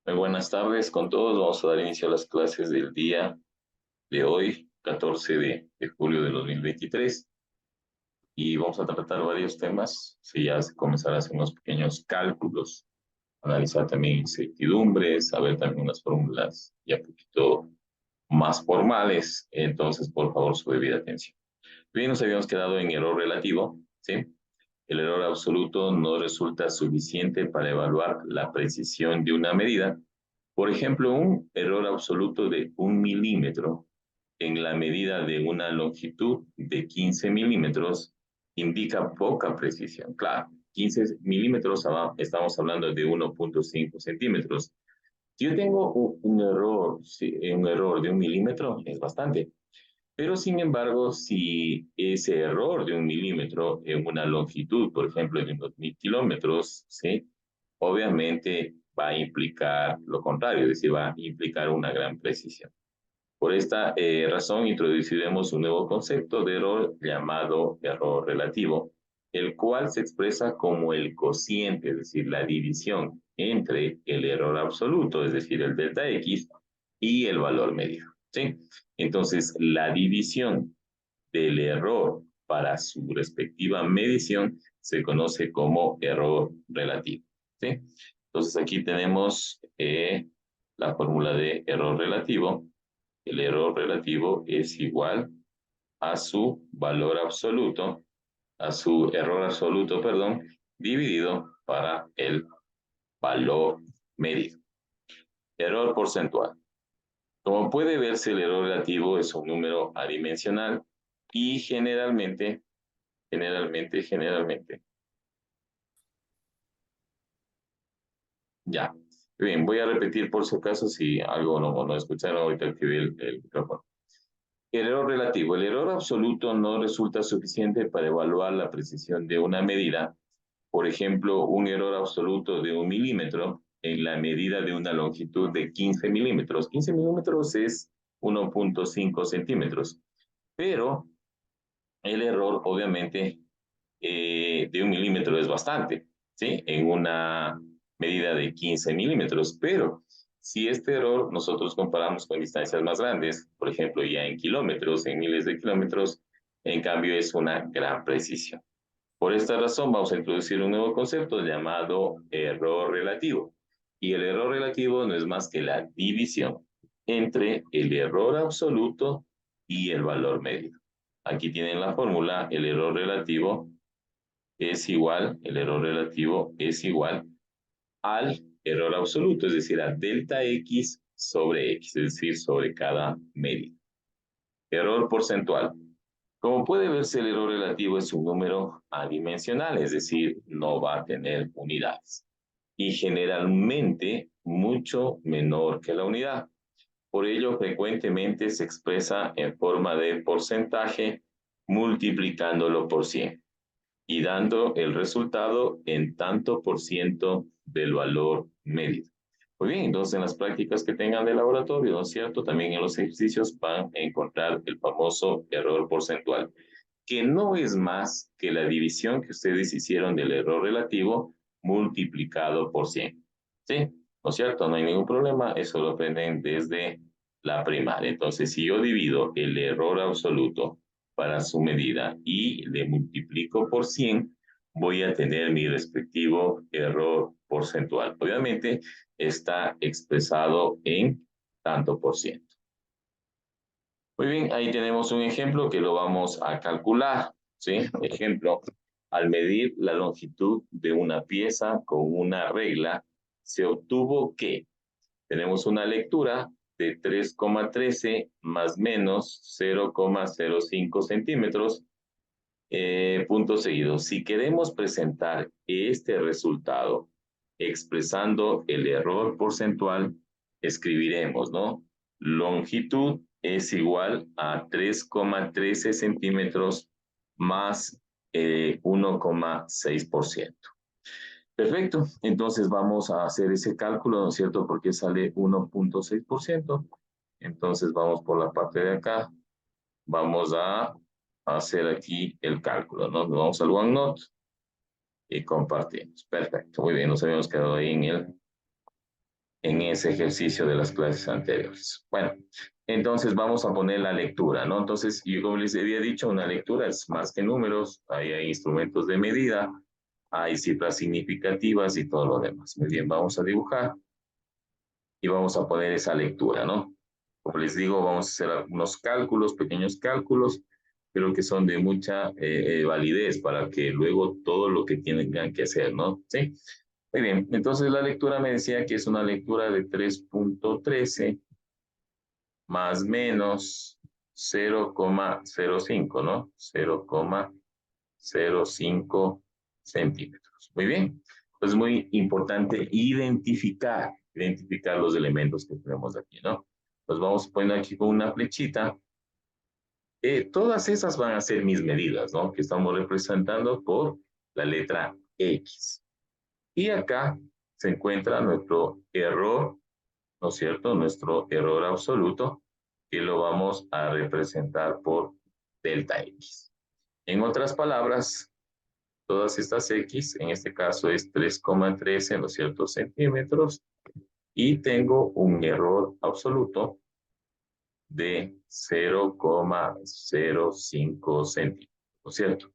Muy buenas tardes con todos. Vamos a dar inicio a las clases del día de hoy, 14 de julio de 2023. Y vamos a tratar varios temas. Sí, ya se comenzará a hacer unos pequeños cálculos, analizar también incertidumbres, saber también unas fórmulas ya un poquito más formales. Entonces, por favor, su debida atención. Bien, nos habíamos quedado en error relativo, ¿sí? El error absoluto no resulta suficiente para evaluar la precisión de una medida. Por ejemplo, un error absoluto de 1 milímetro en la medida de una longitud de 15 milímetros indica poca precisión. Claro, 15 milímetros, estamos hablando de 1,5 centímetros. Si yo tengo un error, sí, un error de 1 milímetro, es bastante. Pero sin embargo, si ese error de 1 milímetro en una longitud, por ejemplo, de unos 1000 kilómetros, ¿sí? Obviamente va a implicar lo contrario, es decir, va a implicar una gran precisión. Por esta razón, introduciremos un nuevo concepto de error llamado error relativo, el cual se expresa como el cociente, es decir, la división entre el error absoluto, es decir, el delta X, y el valor medido. ¿Sí? Entonces, la división del error para su respectiva medición se conoce como error relativo. ¿Sí? Entonces, aquí tenemos la fórmula de error relativo. El error relativo es igual a su valor absoluto, a su error absoluto, perdón, dividido para el valor medido. Error porcentual. Como puede verse, el error relativo es un número adimensional y generalmente, ya. Bien, voy a repetir por si acaso si algo no escucharon, ahorita activé el micrófono. El error relativo. El error absoluto no resulta suficiente para evaluar la precisión de una medida. Por ejemplo, un error absoluto de 1 milímetro en la medida de una longitud de 15 milímetros. 15 milímetros es 1,5 centímetros. Pero el error, obviamente, de 1 milímetro es bastante, ¿sí? En una medida de 15 milímetros. Pero si este error nosotros comparamos con distancias más grandes, por ejemplo, ya en kilómetros, en miles de kilómetros, en cambio es una gran precisión. Por esta razón vamos a introducir un nuevo concepto llamado error relativo. Y el error relativo no es más que la división entre el error absoluto y el valor medio. Aquí tienen la fórmula, el error relativo es igual al error absoluto, es decir, a delta X sobre X, es decir, sobre cada medida. Error porcentual. Como puede verse, el error relativo es un número adimensional, es decir, no va a tener unidades. Y generalmente mucho menor que la unidad. Por ello, frecuentemente se expresa en forma de porcentaje multiplicándolo por 100 y dando el resultado en tanto por ciento del valor medido. Muy bien, entonces en las prácticas que tengan de laboratorio, ¿no es cierto? También en los ejercicios van a encontrar el famoso error porcentual, que no es más que la división que ustedes hicieron del error relativo multiplicado por 100. ¿Sí? ¿No es cierto? No hay ningún problema, eso lo aprenden desde la primaria. Entonces, si yo divido el error absoluto para su medida y le multiplico por 100, voy a tener mi respectivo error porcentual. Obviamente está expresado en tanto por ciento. Muy bien, ahí tenemos un ejemplo que lo vamos a calcular, ¿sí? Ejemplo, al medir la longitud de una pieza con una regla, se obtuvo que tenemos una lectura de 3,13 más menos 0,05 centímetros, punto seguido. Si queremos presentar este resultado expresando el error porcentual, escribiremos, ¿no? Longitud es igual a 3,13 centímetros más 1,6%. Perfecto, entonces vamos a hacer ese cálculo, ¿no es cierto? Porque sale 1,6%. Entonces vamos por la parte de acá, vamos a hacer aquí el cálculo, ¿no? Nos vamos al OneNote y compartimos. Perfecto, muy bien, nos habíamos quedado ahí en ese ejercicio de las clases anteriores. Bueno, entonces vamos a poner la lectura, ¿no? Entonces, yo como les había dicho, una lectura es más que números, ahí hay instrumentos de medida, hay cifras significativas y todo lo demás. Muy bien, vamos a dibujar y vamos a poner esa lectura, ¿no? Como les digo, vamos a hacer algunos cálculos, pequeños cálculos, pero que son de mucha validez para que luego todo lo que tengan que hacer, ¿no? Sí. Muy bien, entonces la lectura me decía que es una lectura de 3.13 más menos 0,05, ¿no? 0,05 centímetros. Muy bien, pues es muy importante identificar los elementos que tenemos aquí, ¿no? Los vamos poniendo aquí con una flechita. Todas esas van a ser mis medidas, ¿no? Que estamos representando por la letra X. Y acá se encuentra nuestro error, ¿no es cierto? Nuestro error absoluto, que lo vamos a representar por delta X. En otras palabras, todas estas X, en este caso es 3,13, ¿no es cierto?, centímetros, y tengo un error absoluto de 0,05 centímetros, ¿no es cierto?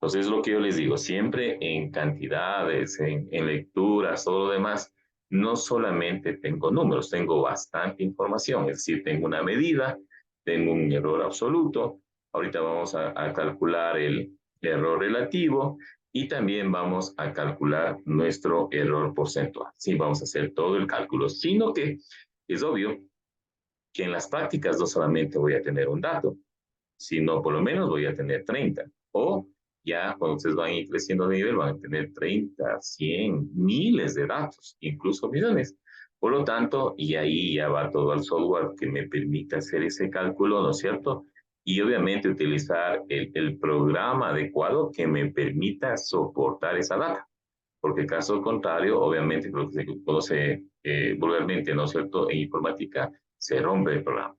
Entonces, lo que yo les digo, siempre en cantidades, en lecturas, todo lo demás, no solamente tengo números, tengo bastante información, es decir, tengo una medida, tengo un error absoluto, ahorita vamos a calcular el error relativo y también vamos a calcular nuestro error porcentual. Sí, vamos a hacer todo el cálculo, sino que es obvio que en las prácticas no solamente voy a tener un dato, sino por lo menos voy a tener 30. O ya cuando ustedes van a ir creciendo de nivel, van a tener 30, 100, miles de datos, incluso millones. Por lo tanto, y ahí ya va todo al software que me permite hacer ese cálculo, ¿no es cierto? Y obviamente utilizar el programa adecuado que me permita soportar esa data. Porque caso contrario, obviamente, lo que se conoce vulgarmente, ¿no es cierto? En informática se rompe el programa.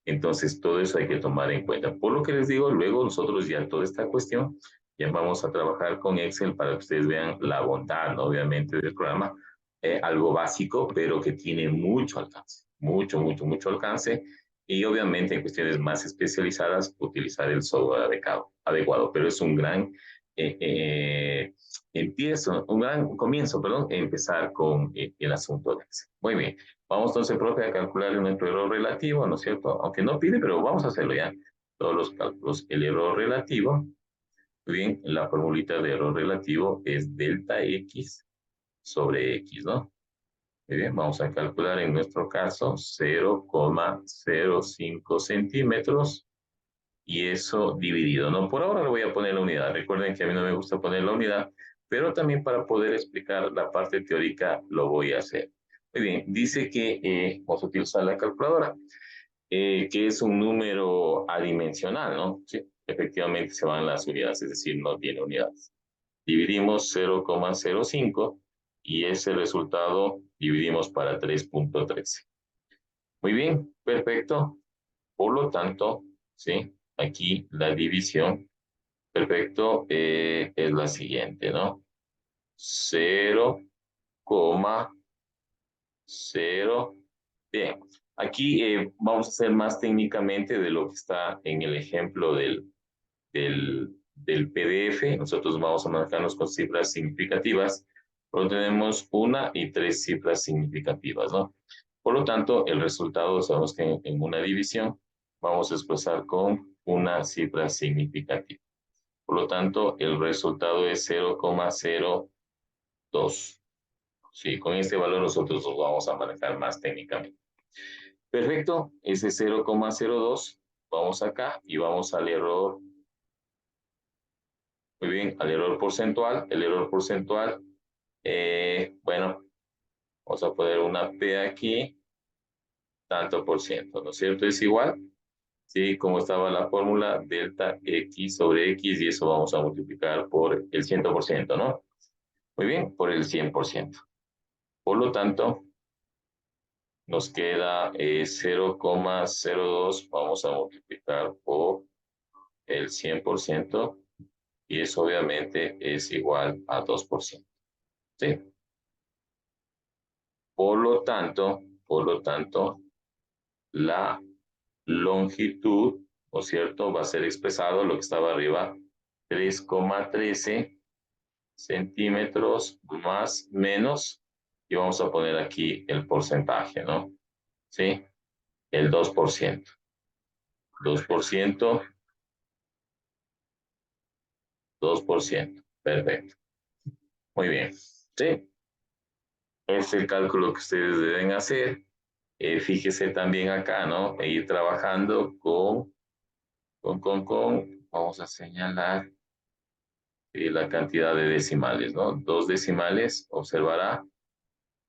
Entonces, todo eso hay que tomar en cuenta. Por lo que les digo, luego nosotros ya toda esta cuestión, ya vamos a trabajar con Excel para que ustedes vean la bondad, ¿no? Obviamente, del programa. Algo básico, pero que tiene mucho alcance, mucho alcance. Y obviamente en cuestiones más especializadas, utilizar el software adecuado. Pero es un gran eh, eh, un gran comienzo, perdón, empezar con el asunto de Excel. Muy bien. Vamos entonces, profe, a calcular nuestro error relativo, ¿no es cierto? Aunque no pide, pero vamos a hacerlo ya. Todos los cálculos. El error relativo, muy bien, la formulita de error relativo es delta X sobre X, ¿no? Muy bien, vamos a calcular en nuestro caso 0,05 centímetros y eso dividido, ¿no? Por ahora le voy a poner la unidad. Recuerden que a mí no me gusta poner la unidad, pero también para poder explicar la parte teórica lo voy a hacer. Muy bien, dice que vamos a utilizar la calculadora, que es un número adimensional, ¿no? Sí, efectivamente se van las unidades, es decir, no tiene unidades. Dividimos 0,05 y ese resultado dividimos para 3.13. Muy bien, perfecto. Por lo tanto, ¿sí? Aquí la división, perfecto, es la siguiente, ¿no? 0,0. Bien, aquí vamos a hacer más técnicamente de lo que está en el ejemplo del PDF. Nosotros vamos a manejarnos con cifras significativas, pero tenemos una y tres cifras significativas, ¿no? Por lo tanto, el resultado sabemos que en una división vamos a expresar con una cifra significativa. Por lo tanto, el resultado es 0,02. Sí, con este valor nosotros lo vamos a manejar más técnicamente. Perfecto, ese 0,02, vamos acá y vamos al error. Muy bien, al error porcentual. El error porcentual, bueno, vamos a poner una P aquí, tanto por ciento, ¿no es cierto? Es igual, ¿sí? Como estaba la fórmula, delta X sobre X, y eso vamos a multiplicar por el 100%, ¿no? Muy bien, por el 100%. Por lo tanto, nos queda 0,02, vamos a multiplicar por el 100%, y eso obviamente es igual a 2%, ¿sí? Por lo tanto, la longitud, ¿no es cierto? Va a ser expresado lo que estaba arriba, 3,13 centímetros más menos, y vamos a poner aquí el porcentaje, ¿no? ¿Sí? El 2%. 2%, 2%. Perfecto. Muy bien. ¿Sí? Es el cálculo que ustedes deben hacer. Fíjese también acá, ¿no? E ir trabajando vamos a señalar la cantidad de decimales, ¿no? Dos decimales, observará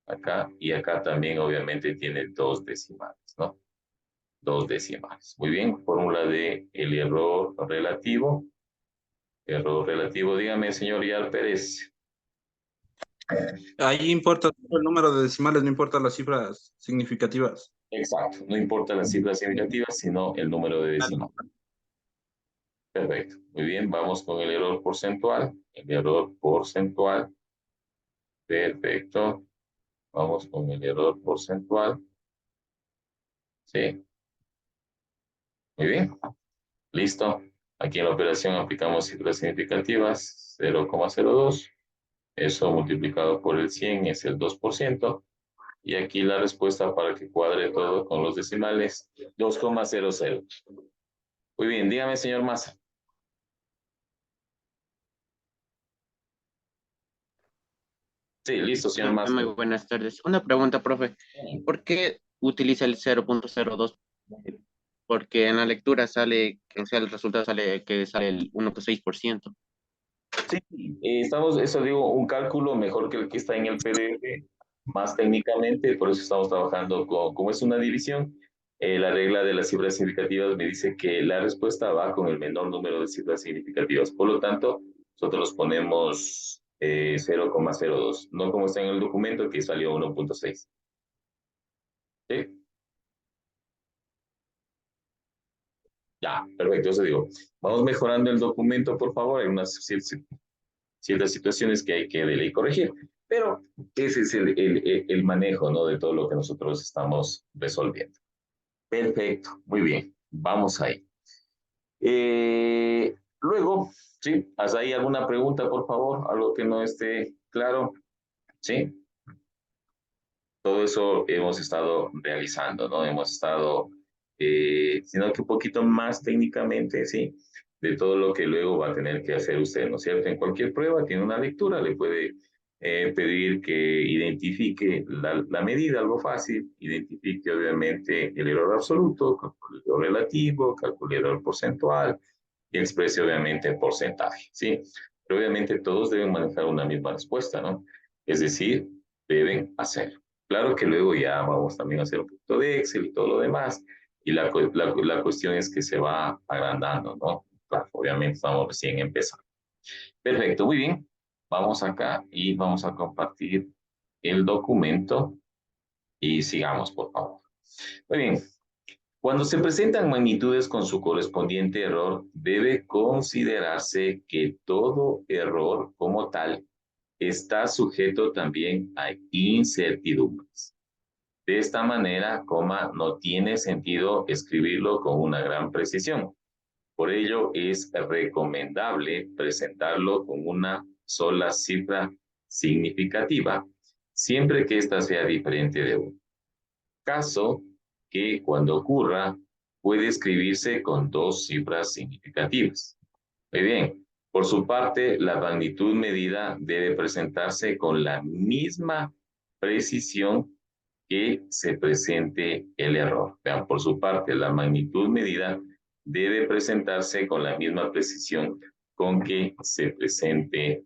acá, y acá también obviamente tiene dos decimales, ¿no? Dos decimales. Muy bien, fórmula de el error relativo. Error relativo, dígame, señor Yar Pérez. Ahí importa el número de decimales, no importa las cifras significativas. Exacto, no importa las cifras significativas, sino el número de decimales. Perfecto, muy bien, vamos con el error porcentual. El error porcentual, perfecto. Vamos con el error porcentual. Sí, muy bien. Listo. Aquí en la operación aplicamos cifras significativas, 0,02. Eso multiplicado por el 100 es el 2%. Y aquí la respuesta para que cuadre todo con los decimales, 2,00. Muy bien, dígame, señor Massa. Sí, listo, señor Massa. Muy buenas tardes. Una pregunta, profe. ¿Por qué utiliza el 0,02? Porque en la lectura sale, o sea, el resultado sale que sale el 1,6%. Sí, estamos, eso digo, un cálculo mejor que el que está en el PDF, más técnicamente, por eso estamos trabajando con, como es una división, la regla de las cifras significativas me dice que la respuesta va con el menor número de cifras significativas. Por lo tanto, nosotros ponemos 0,02, no como está en el documento que salió 1,6. ¿Sí? Ya, perfecto, eso digo. Vamos mejorando el documento, por favor. Hay unas ciertas situaciones que hay que de ley corregir, pero ese es el manejo, ¿no? De todo lo que nosotros estamos resolviendo. Perfecto, muy bien, vamos ahí. Luego, ¿sí? ¿Has ahí alguna pregunta, por favor? Algo que no esté claro, ¿sí? Todo eso hemos estado realizando, ¿no? Hemos estado, sino que un poquito más técnicamente, ¿sí? De todo lo que luego va a tener que hacer usted, ¿no es cierto? En cualquier prueba tiene una lectura, le puede pedir que identifique la medida, algo fácil, identifique obviamente el error absoluto, calcule el error relativo, calcule el error porcentual y exprese obviamente el porcentaje, ¿sí? Pero obviamente todos deben manejar una misma respuesta, ¿no? Es decir, deben hacer. Claro que luego ya vamos también a hacer un poquito de Excel y todo lo demás, y la cuestión es que se va agrandando, ¿no? Claro, obviamente estamos recién empezando. Perfecto, muy bien. Vamos acá y vamos a compartir el documento y sigamos, por favor. Muy bien. Cuando se presentan magnitudes con su correspondiente error, debe considerarse que todo error como tal está sujeto también a incertidumbres. De esta manera, no tiene sentido escribirlo con una gran precisión. Por ello, es recomendable presentarlo con una sola cifra significativa, siempre que ésta sea diferente de 1. Caso que cuando ocurra, puede escribirse con dos cifras significativas. Muy bien. Por su parte, la magnitud medida debe presentarse con la misma precisión que se presente el error. Vean, por su parte, la magnitud medida debe presentarse con la misma precisión con que se presente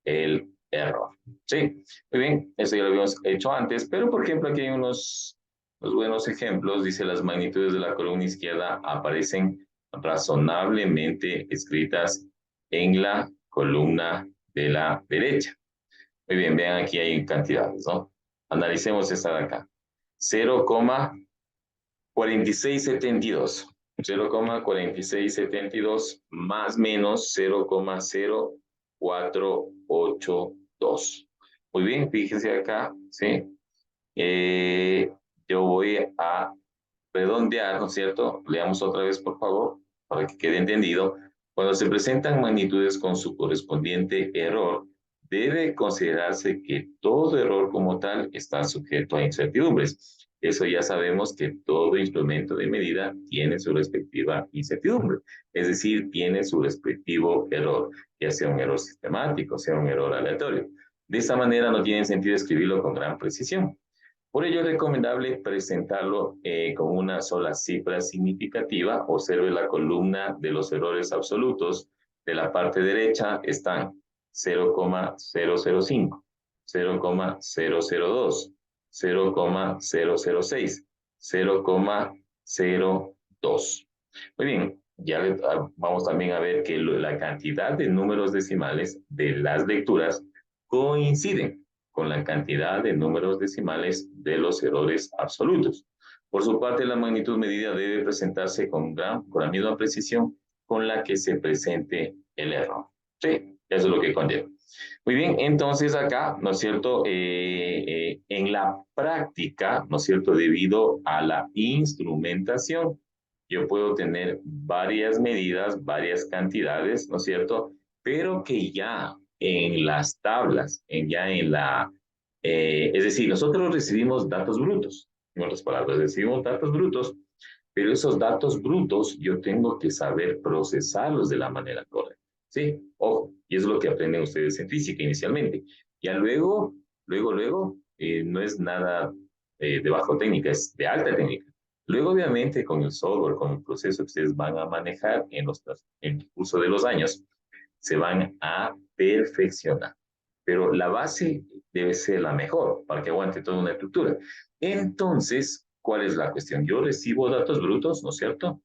el error. Sí, muy bien, eso ya lo habíamos hecho antes, pero por ejemplo aquí hay unos buenos ejemplos. Dice las magnitudes de la columna izquierda aparecen razonablemente escritas en la columna de la derecha. Muy bien, vean aquí hay cantidades, ¿no? Analicemos esta de acá. 0,4672. 0,4672 más menos 0,0482. Muy bien, fíjense acá, ¿sí? Eh, yo voy a redondear, ¿no es cierto? Leamos otra vez, por favor, para que quede entendido. Cuando se presentan magnitudes con su correspondiente error, debe considerarse que todo error como tal está sujeto a incertidumbres. Eso ya sabemos que todo instrumento de medida tiene su respectiva incertidumbre, es decir, tiene su respectivo error, ya sea un error sistemático, sea un error aleatorio. De esta manera no tiene sentido escribirlo con gran precisión. Por ello es recomendable presentarlo con una sola cifra significativa. Observe la columna de los errores absolutos. De la parte derecha están 0,005, 0,002, 0,006, 0,02. Muy bien, ya vamos también a ver que la cantidad de números decimales de las lecturas coinciden con la cantidad de números decimales de los errores absolutos. Por su parte, la magnitud medida debe presentarse con la misma precisión con la que se presente el error. Sí, eso es lo que conlleva. Muy bien, entonces acá, ¿no es cierto? En la práctica, ¿no es cierto? Debido a la instrumentación, yo puedo tener varias medidas, varias cantidades, ¿no es cierto? Pero que ya en las tablas, es decir, nosotros recibimos datos brutos, en otras palabras, recibimos datos brutos, pero esos datos brutos yo tengo que saber procesarlos de la manera correcta. Sí, ojo, y es lo que aprenden ustedes en física inicialmente. Ya luego, no es nada de bajo técnica, es de alta técnica. Luego, obviamente, con el software, con el proceso que ustedes van a manejar en el curso de los años, se van a perfeccionar. Pero la base debe ser la mejor para que aguante toda una estructura. Entonces, ¿cuál es la cuestión? Yo recibo datos brutos, ¿no es cierto?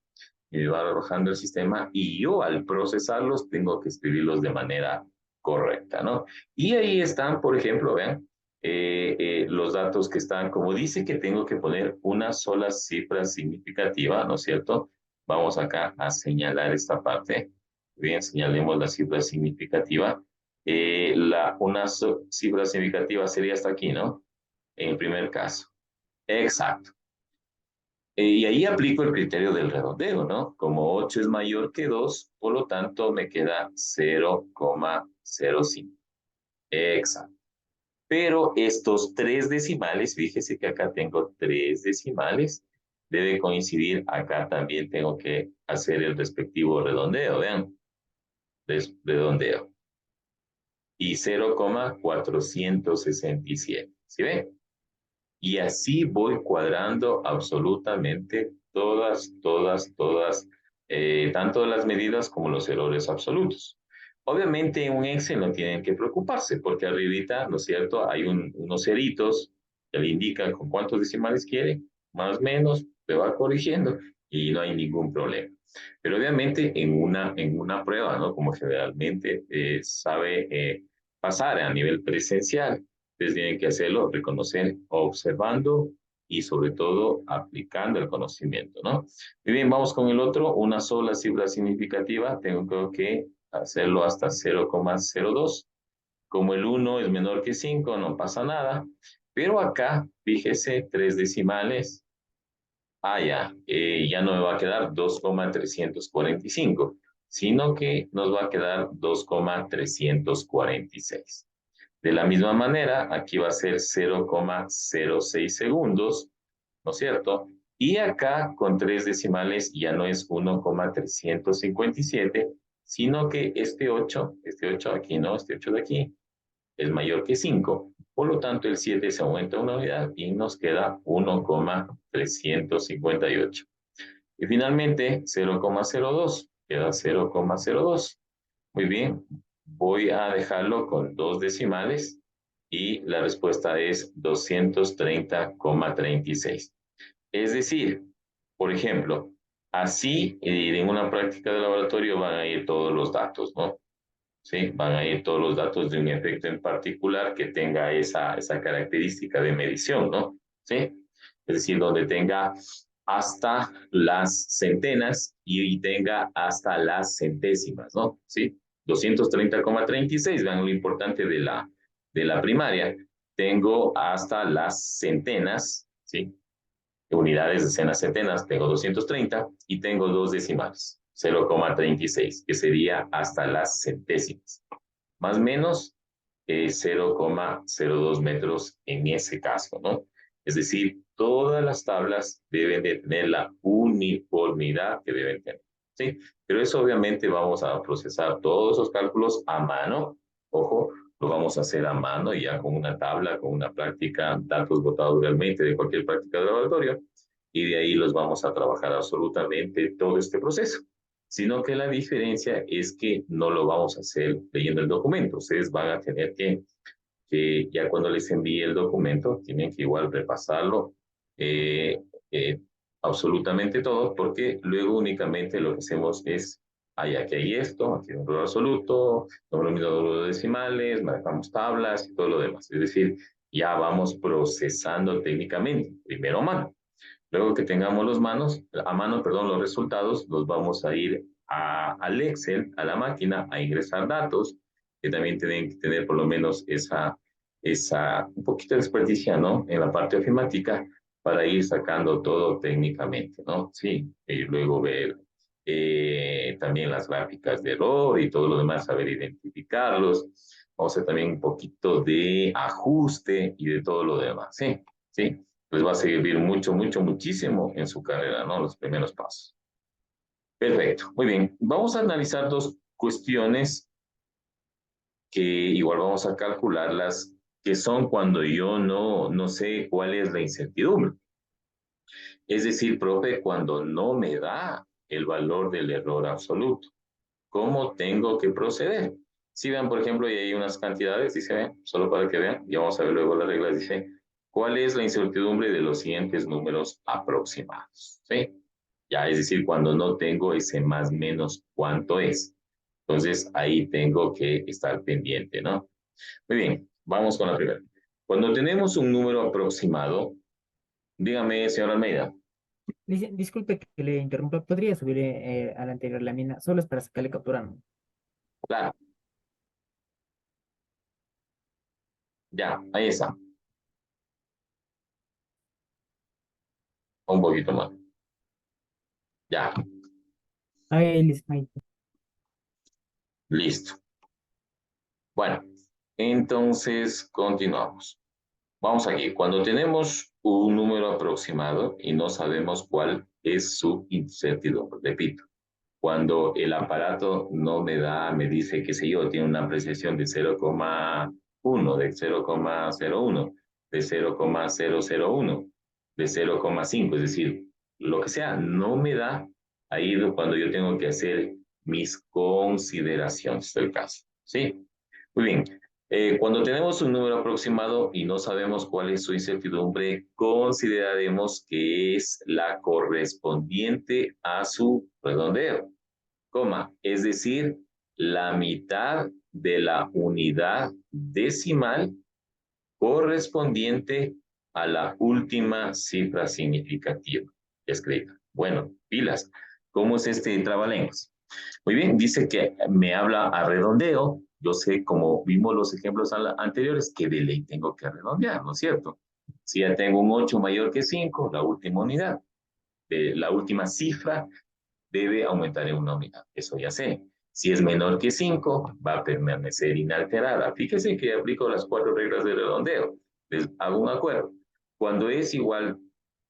Y me va arrojando el sistema y yo al procesarlos tengo que escribirlos de manera correcta, ¿no? Y ahí están, por ejemplo, vean, los datos que están, como dice que tengo que poner una sola cifra significativa, ¿no es cierto? Vamos acá a señalar esta parte. Bien, señalemos la cifra significativa. Una cifra significativa sería hasta aquí, ¿no? En el primer caso. Exacto. Y ahí aplico el criterio del redondeo, ¿no? Como 8 es mayor que 2, por lo tanto me queda 0,05. Exacto. Pero estos tres decimales, fíjese que acá tengo tres decimales, debe coincidir, acá también tengo que hacer el respectivo redondeo, vean, redondeo. Y 0,467, ¿sí ven? Y así voy cuadrando absolutamente todas, tanto las medidas como los errores absolutos. Obviamente en un Excel no tienen que preocuparse porque arribita, ¿no es cierto? Hay unos ceritos que le indican con cuántos decimales quiere, más o menos, te va corrigiendo y no hay ningún problema. Pero obviamente en una prueba, ¿no? Como generalmente sabe pasar a nivel presencial, ustedes tienen que hacerlo, reconocer, observando y sobre todo aplicando el conocimiento, ¿no? Muy bien, vamos con el otro, una sola cifra significativa, tengo que hacerlo hasta 0,02. Como el 1 es menor que 5, no pasa nada, pero acá, fíjese, tres decimales, ya no me va a quedar 2,345, sino que nos va a quedar 2,346. De la misma manera, aquí va a ser 0,06 segundos, ¿no es cierto? Y acá con tres decimales ya no es 1,357, sino que este 8 aquí no, este 8 de aquí, es mayor que 5. Por lo tanto, el 7 se aumenta una unidad y nos queda 1,358. Y finalmente, 0,02, queda 0,02. Muy bien, voy a dejarlo con dos decimales y la respuesta es 230,36. Es decir, por ejemplo, así en una práctica de laboratorio van a ir todos los datos, ¿no? Sí, van a ir todos los datos de un efecto en particular que tenga esa característica de medición, ¿no? Sí, es decir, donde tenga hasta las centenas y tenga hasta las centésimas, ¿no? Sí, 230,36, vean lo importante de la primaria. tengo hasta las centenas, ¿sí? Unidades, decenas, centenas, tengo 230 y tengo dos decimales, 0,36, que sería hasta las centésimas. Más o menos 0,02 metros en ese caso, ¿no? Es decir, todas las tablas deben de tener la uniformidad que deben tener, ¿sí? Pero eso obviamente vamos a procesar todos esos cálculos a mano, ojo, lo vamos a hacer a mano ya con una tabla, con una práctica, datos botados realmente de cualquier práctica de laboratorio, y de ahí los vamos a trabajar absolutamente todo este proceso. Sino que la diferencia es que no lo vamos a hacer leyendo el documento. Ustedes van a tener que ya cuando les envíe el documento, tienen que igual repasarlo eh, eh, absolutamente todo, porque luego únicamente lo que hacemos es, aquí hay esto, aquí hay un valor absoluto, número de decimales, marcamos tablas y todo lo demás. Es decir, ya vamos procesando técnicamente, primero a mano. Luego que tengamos a mano, perdón, los resultados, los vamos a ir al Excel, a la máquina, a ingresar datos, que también tienen que tener por lo menos un poquito de experticia, ¿no? En la parte ofimática, para ir sacando todo técnicamente, ¿no? Sí, y luego ver también las gráficas de error y todo lo demás, saber identificarlos. Vamos a hacer también un poquito de ajuste y de todo lo demás, ¿sí? ¿Sí? Les va a servir mucho, mucho, muchísimo en su carrera, ¿no? Los primeros pasos. Perfecto, muy bien. Vamos a analizar dos cuestiones que igual vamos a calcularlas, que son cuando yo no sé cuál es la incertidumbre. Es decir, profe, cuando no me da el valor del error absoluto. ¿Cómo tengo que proceder? Si vean, por ejemplo, y hay unas cantidades, dice, solo para que vean, y vamos a ver luego las reglas, dice, ¿cuál es la incertidumbre de los siguientes números aproximados? ¿Sí? Ya, es decir, cuando no tengo ese más menos, ¿cuánto es? Entonces, ahí tengo que estar pendiente, ¿no? Muy bien, vamos con la primera. Cuando tenemos un número aproximado, dígame, señor Almeida. Disculpe que le interrumpa, ¿podría subir a la anterior lámina? Solo es para sacarle captura, ¿no? Claro, ya, ahí está. Un poquito más. Ya, Ahí, ahí. listo. Bueno, entonces continuamos. Vamos aquí. Cuando tenemos un número aproximado y no sabemos cuál es su incertidumbre, repito, cuando el aparato no me dice, qué sé yo, tiene una apreciación de 0,1, de 0,01, de 0,001, de 0,5, es decir, lo que sea, no me da ahí cuando yo tengo que hacer mis consideraciones del caso. ¿Sí? Muy bien. Cuando tenemos un número aproximado y no sabemos cuál es su incertidumbre, consideraremos que es la correspondiente a su redondeo, coma, es decir, la mitad de la unidad decimal correspondiente a la última cifra significativa escrita. Bueno, pilas. ¿Cómo es este trabalenguas? Muy bien, dice que me habla a redondeo. Yo sé, como vimos los ejemplos anteriores, que de ley tengo que redondear, ¿no es cierto? Si ya tengo un 8 mayor que 5, la última unidad, la última cifra debe aumentar en una unidad. Eso ya sé. Si es menor que 5, va a permanecer inalterada. Fíjese que aplico las 4 reglas de redondeo. Les hago un acuerdo. Cuando es igual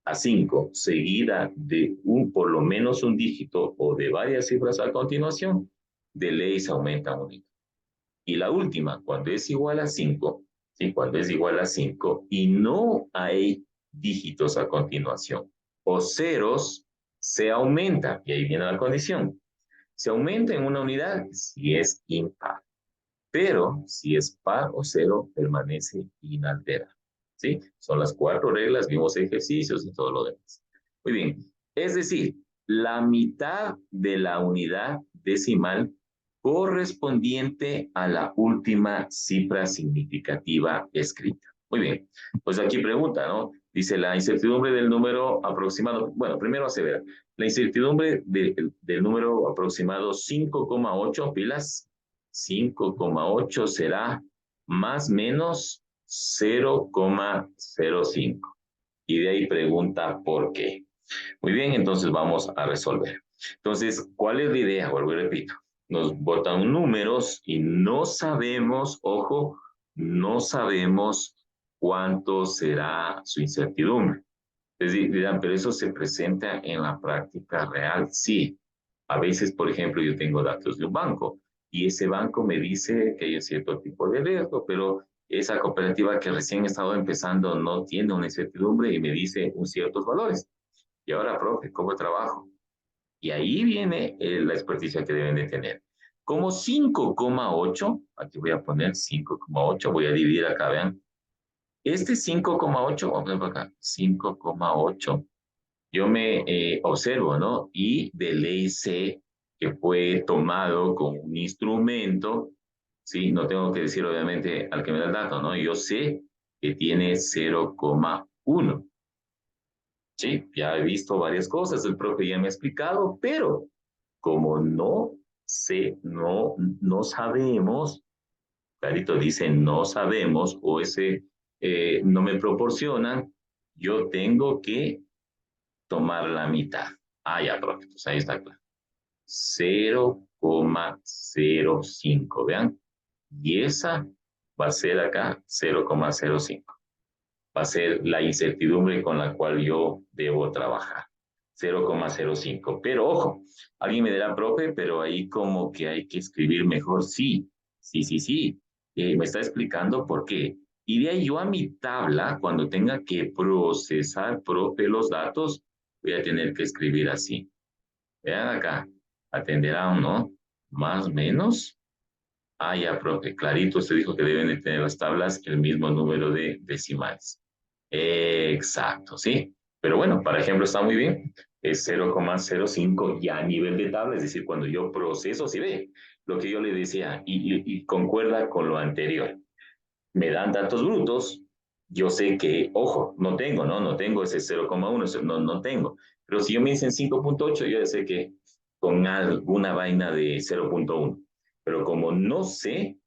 a 5, seguida de por lo menos un dígito o de varias cifras a continuación, de ley se aumenta un unidad. Y la última, cuando es igual a 5, ¿sí? Cuando es igual a 5 y no hay dígitos a continuación o ceros, se aumenta. Y ahí viene la condición. Se aumenta en una unidad si es impar, pero si es par o cero, permanece inalterado. ¿Sí? Son las 4 reglas, vimos ejercicios y todo lo demás. Muy bien. Es decir, la mitad de la unidad decimal correspondiente a la última cifra significativa escrita. Muy bien. Pues aquí pregunta, ¿no? Dice la incertidumbre del número aproximado. Bueno, primero hace ver. La incertidumbre del número aproximado 5,8 pilas. 5,8 será más menos 0,05. Y de ahí pregunta por qué. Muy bien, entonces vamos a resolver. Entonces, ¿cuál es la idea? Vuelvo y repito. Nos botan números y no sabemos, ojo, no sabemos cuánto será su incertidumbre. Es decir, dirán, pero eso se presenta en la práctica real. Sí, a veces, por ejemplo, yo tengo datos de un banco y ese banco me dice que hay un cierto tipo de riesgo, pero esa cooperativa que recién ha estado empezando no tiene una incertidumbre y me dice un ciertos valores. Y ahora, profe, ¿cómo trabajo? Y ahí viene la experticia que deben de tener. Como 5,8, aquí voy a poner 5,8, voy a dividir acá, vean. Este 5,8, vamos a ver acá, 5,8 yo me observo, ¿no? Y de ley sé que fue tomado con un instrumento, ¿sí? No tengo que decir, obviamente, al que me da el dato, ¿no? Yo sé que tiene 0,1, ¿sí? Ya he visto varias cosas, el profe ya me ha explicado, pero como no sé, no sabemos, clarito dice no sabemos, o ese no me proporcionan, yo tengo que tomar la mitad. Ah, ya, profe, pues ahí está claro. 0,05, vean. Y esa va a ser acá 0,05. Va a ser la incertidumbre con la cual yo debo trabajar. 0,05. Pero ojo, alguien me dirá, profe, pero ahí como que hay que escribir mejor. Sí, sí, sí, sí. Me está explicando por qué. Y de ahí yo a mi tabla, cuando tenga que procesar, profe, los datos, voy a tener que escribir así. Vean acá, atenderá o no, más o menos. Ah, ya, profe, clarito, usted dijo que deben de tener las tablas el mismo número de decimales. Exacto, sí. Pero bueno, para ejemplo, está muy bien. Es 0,05 ya a nivel de tabla, es decir, cuando yo proceso, si ve lo que yo le decía y concuerda con lo anterior. Me dan datos brutos, yo sé que, ojo, no tengo, ¿no? No tengo ese 0,1, no tengo. Pero si yo me dicen 5,8, yo ya sé que con alguna vaina de 0,1. Pero como no sé,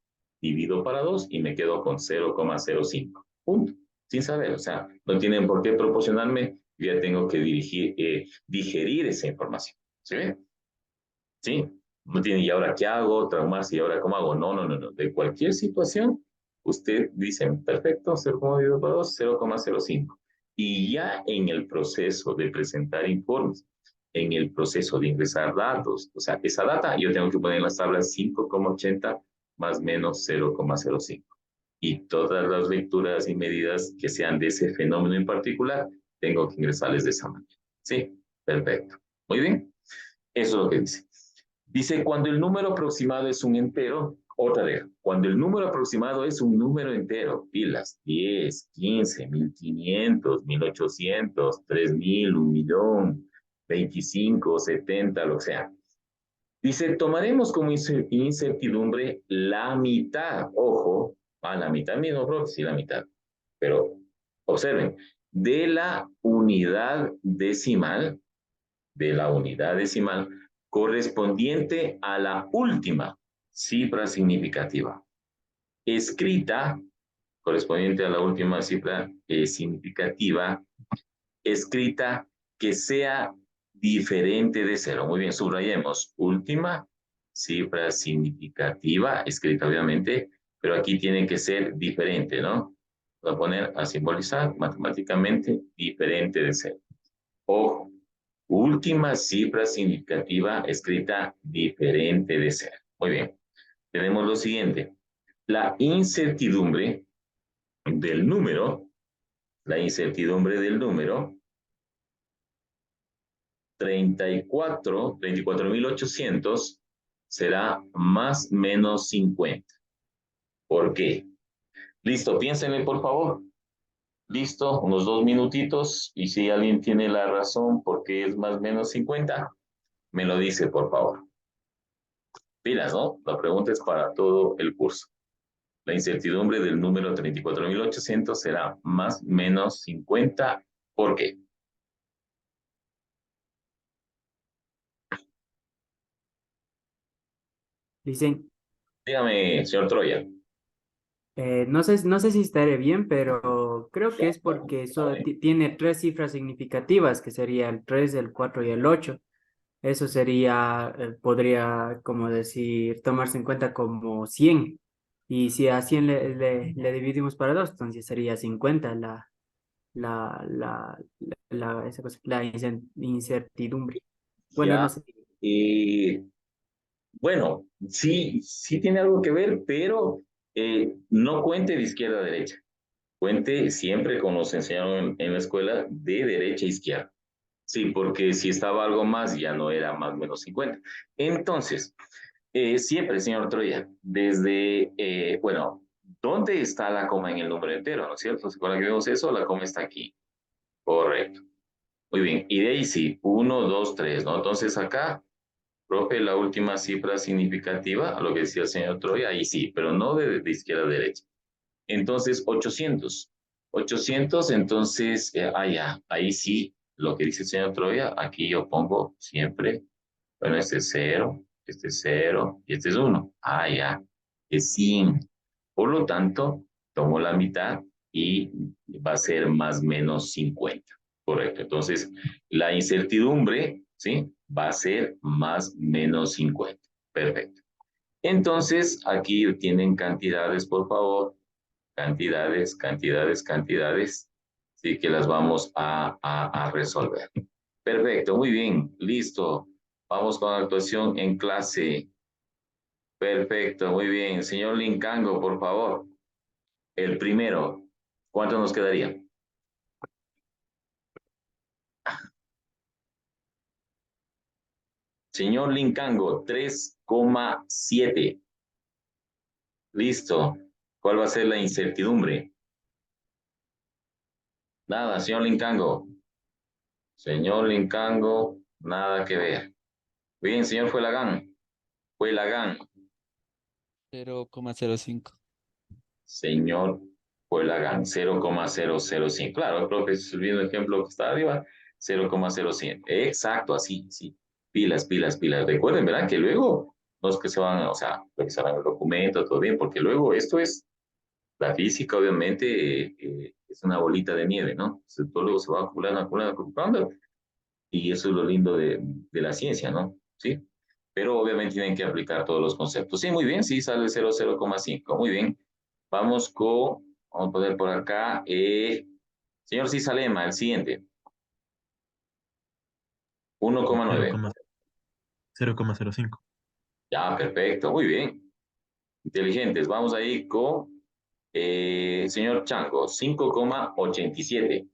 divido para 2 y me quedo con 0,05. Punto. Sin saber, o sea, no tienen por qué proporcionarme, yo ya tengo que digerir esa información. ¿Sí ve? ¿Sí? No tiene, ¿y ahora qué hago? Traumarse, ¿y ahora cómo hago? No, no, no, no. De cualquier situación, usted dice, perfecto, 0,2, 0,05. Y ya en el proceso de presentar informes, en el proceso de ingresar datos, o sea, esa data yo tengo que poner en las tablas 5,80 más menos 0,05. Y todas las lecturas y medidas que sean de ese fenómeno en particular, tengo que ingresarles de esa manera. Sí, perfecto. Muy bien. Eso es lo que dice. Dice, cuando el número aproximado es un entero, otra vez, cuando el número aproximado es un número entero, pilas, 10, 15, 1500, 1800, 3000, 1,000,000, 25, 70, lo que sea. Dice, tomaremos como incertidumbre la mitad, ojo, a la mitad mismo, bro, sí, la mitad, pero observen, de la unidad decimal correspondiente a la última cifra significativa, escrita, correspondiente a la última cifra significativa, escrita que sea diferente de cero. Muy bien, subrayemos, última cifra significativa, escrita obviamente, pero aquí tiene que ser diferente, ¿no? Voy a poner a simbolizar matemáticamente diferente de cero. Ojo, última cifra significativa escrita diferente de cero. Muy bien. Tenemos lo siguiente. La incertidumbre del número, la incertidumbre del número 34.800 será más menos 50. ¿Por qué? Listo, piénsenle por favor. Listo, unos 2 minutitos y si alguien tiene la razón por qué es más menos 50, me lo dice por favor. Pilas, ¿no? La pregunta es para todo el curso. La incertidumbre del número 34.800 será más menos 50. ¿Por qué? Dicen, Dígame, señor Troya. No sé si estaré bien, pero creo que es porque tiene tres cifras significativas, que sería el 3, el 4 y el 8. Eso sería, podría, como decir, tomarse en cuenta como 100. Y si a 100 le dividimos para 2, entonces sería 50 esa cosa, incertidumbre. Bueno, no Ya. sé. Y bueno, sí, sí tiene algo que ver, pero no cuente de izquierda a derecha. Cuente siempre, como nos enseñaron en la escuela, de derecha a izquierda. Sí, porque si estaba algo más, ya no era más o menos 50. Entonces, siempre, señor Troya, desde, bueno, ¿dónde está la coma en el número entero? ¿No es cierto? ¿Se acuerdan que vemos eso? La coma está aquí. Correcto. Muy bien. Y de ahí sí, uno, 2, 3, ¿no? Entonces acá, profe, la última cifra significativa, a lo que decía el señor Troya, ahí sí, pero no de izquierda a derecha. Entonces, 800. 800, entonces, ya, ahí sí, lo que dice el señor Troya, aquí yo pongo siempre, bueno, este es 0, este es 0 y este es 1. Ya, es 100. Por lo tanto, tomo la mitad y va a ser más o menos 50. Correcto. Entonces, la incertidumbre, ¿sí? Va a ser más menos 50. Perfecto. Entonces, aquí tienen cantidades, por favor. Cantidades, cantidades, cantidades. Sí que las vamos a resolver. Perfecto, muy bien, listo. Vamos con la actuación en clase. Perfecto, muy bien. Señor Lincango, por favor. El primero, ¿cuánto nos quedaría? Señor Lincango, 3,7. Listo. ¿Cuál va a ser la incertidumbre? Nada, señor Lincango. Señor Lincango, nada que ver. Bien, señor Fuelagán. Fuelagán. 0,05. Señor Fuelagán, 0,005. Claro, creo que es el mismo ejemplo que está arriba, 0,05. Exacto, así, sí. Pilas, pilas, pilas. Recuerden, ¿verdad? Que luego no es que se van, o sea, revisarán el documento, todo bien, porque luego esto es, la física obviamente es una bolita de nieve, ¿no? Entonces, todo luego se va acumulando, acumulando, acumulando, y eso es lo lindo de la ciencia, ¿no? ¿Sí? Pero obviamente tienen que aplicar todos los conceptos. Sí, muy bien, sí, sale 0,05. Muy bien. Vamos a poner por acá, señor Cisalema, el siguiente, 1,9. 0,05. Ya, perfecto, muy bien. Inteligentes, vamos ahí con señor Chango, 5,87.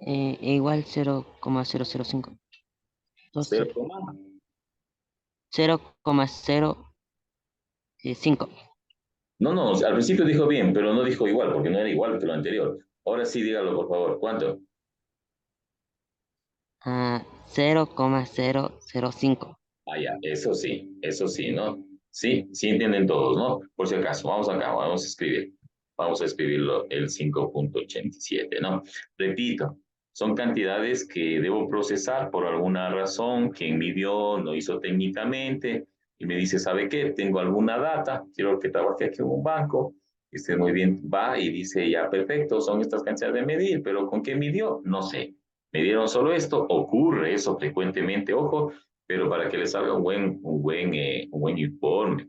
Igual 0,005. 0, 0,05. no, no, al principio dijo bien, pero no dijo igual, porque no era igual que lo anterior. Ahora sí, dígalo, por favor. ¿Cuánto? 0,005. Ya, eso sí, ¿no? Sí, sí entienden todos, ¿no? Por si acaso, vamos acá, vamos a escribir. Vamos a escribirlo el 5,87, ¿no? Repito, son cantidades que debo procesar por alguna razón, quien midió, no hizo técnicamente, y me dice, ¿sabe qué? Tengo alguna data, quiero que trabaje aquí en un banco, esté muy bien, va y dice, ya, perfecto, son estas cantidades de medir, pero ¿con qué midió? No sé. Me dieron solo esto, ocurre eso frecuentemente, ojo, pero para que le salga un buen informe,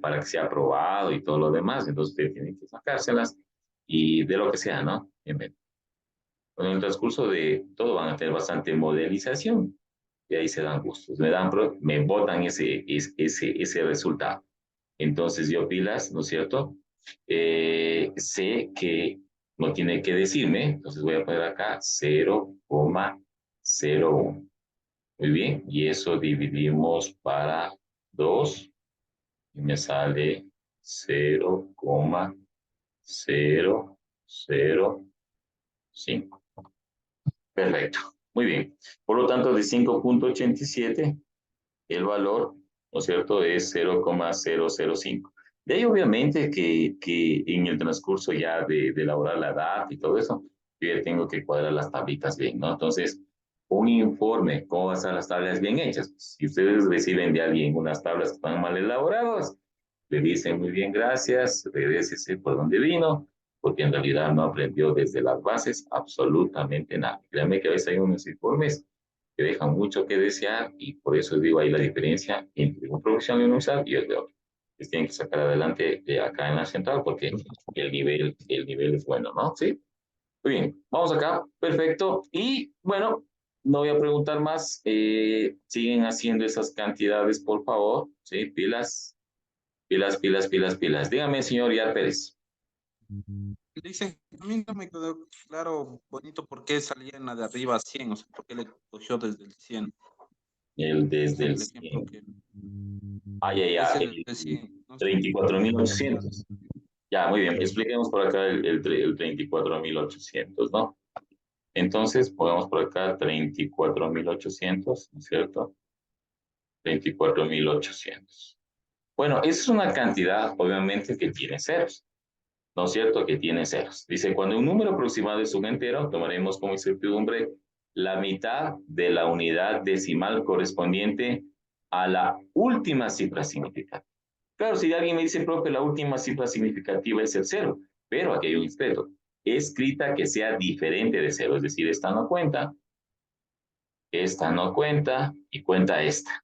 para que sea aprobado y todo lo demás, entonces usted tiene que sacárselas y de lo que sea, ¿no? En el transcurso de todo van a tener bastante modelización y ahí se dan gustos, me botan ese resultado. Entonces yo pilas, ¿no es cierto? Sé que no tiene que decirme, entonces voy a poner acá 0,01. Muy bien, y eso dividimos para 2 y me sale 0,005. Perfecto, muy bien. Por lo tanto, de 5,87 el valor, ¿no es cierto?, es 0,005. De ahí, obviamente, que en el transcurso ya de elaborar la edad y todo eso, yo ya tengo que cuadrar las tablitas bien, ¿no? Entonces, un informe, cómo van a estar las tablas bien hechas. Si ustedes reciben de alguien unas tablas que están mal elaboradas, le dicen muy bien, gracias, regrésese por donde vino, porque en realidad no aprendió desde las bases absolutamente nada. Créanme que a veces hay unos informes que dejan mucho que desear y por eso digo ahí la diferencia entre un profesional de universidad y el de otro. Les tienen que sacar adelante acá en la central porque el nivel es bueno, ¿no? Sí. Muy bien, vamos acá, perfecto. Y bueno, no voy a preguntar más. Siguen haciendo esas cantidades, por favor. Sí, pilas, pilas, pilas, pilas, pilas. Dígame, señor Yar Pérez. Dice, a mí no me quedó claro, bonito, por qué salía en la de arriba a 100, o sea, por qué le cogió desde el 100. Desde el El ejemplo 100. que Ay, ay, es ay, el 100, no sé. 34.800. Ya, muy bien. Expliquemos por acá el 34.800, ¿no? Entonces, pongamos por acá 34.800, ¿no es cierto? 24.800. Bueno, esa es una cantidad, obviamente, que tiene ceros, ¿no es cierto? Que tiene ceros. Dice, cuando un número aproximado es un entero, tomaremos como incertidumbre la mitad de la unidad decimal correspondiente a la última cifra significativa. Claro, si alguien me dice, profe, la última cifra significativa es el cero, pero aquí hay un respeto. Escrita que sea diferente de cero, es decir, esta no cuenta y cuenta esta.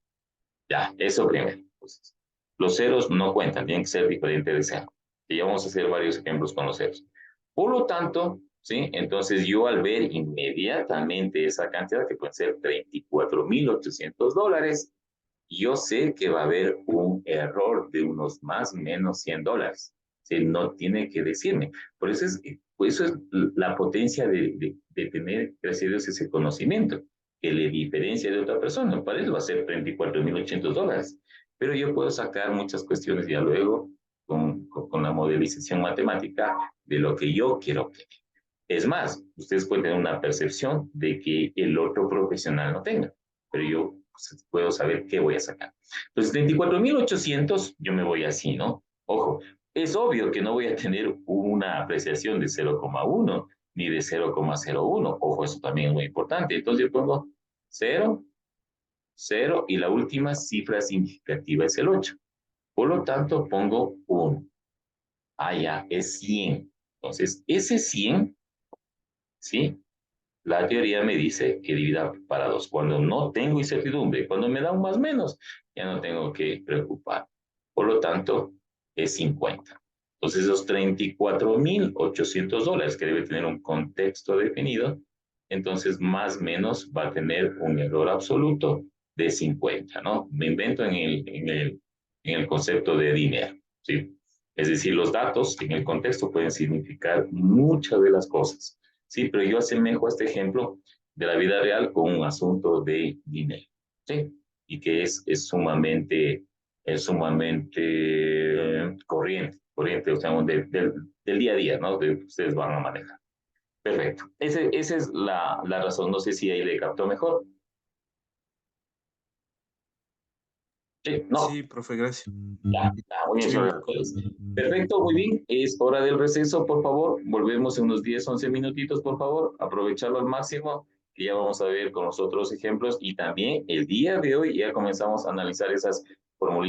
Ya, eso primero. Entonces, los ceros no cuentan, tienen que ser diferentes de cero. Y ya vamos a hacer varios ejemplos con los ceros. Por lo tanto, ¿sí? Entonces yo al ver inmediatamente esa cantidad, que puede ser $34.800, yo sé que va a haber un error de unos más o menos $100. ¿Sí? No tiene que decirme. Por eso es la potencia de tener, gracias a Dios, ese conocimiento, que le diferencia de otra persona. Para eso va a ser $34.800. Pero yo puedo sacar muchas cuestiones ya luego con la modelización matemática de lo que yo quiero obtener. Es más, ustedes pueden tener una percepción de que el otro profesional no tenga, pero yo pues, puedo saber qué voy a sacar. Entonces, 34.800, yo me voy así, ¿no? Ojo, es obvio que no voy a tener una apreciación de 0,1 ni de 0,01. Ojo, eso también es muy importante. Entonces, yo pongo 0, 0 y la última cifra significativa es el 8. Por lo tanto, pongo 1. Ah, ya, es 100. Entonces, ese 100, ¿sí? La teoría me dice que divida para 2. Cuando no tengo incertidumbre, cuando me da un más menos, ya no tengo que preocupar. Por lo tanto, es 50. Entonces, esos $34.800 que debe tener un contexto definido, entonces más o menos va a tener un error absoluto de 50, ¿no? Me invento en el concepto de dinero, ¿sí? Es decir, los datos en el contexto pueden significar muchas de las cosas. Sí, pero yo asemejo este ejemplo de la vida real con un asunto de dinero, ¿sí? Y que es sumamente corriente, o sea, del día a día, ¿no? De que ustedes van a manejar. Perfecto. Esa es la razón. No sé si ahí le captó mejor. Sí, no. Sí, profe, gracias. Ya, muy bien, Sí, señor Pérez. Perfecto, muy bien. Es hora del receso, por favor. Volvemos en unos 10, 11 minutitos, por favor. Aprovecharlo al máximo, que ya vamos a ver con los otros ejemplos. Y también el día de hoy ya comenzamos a analizar esas fórmulas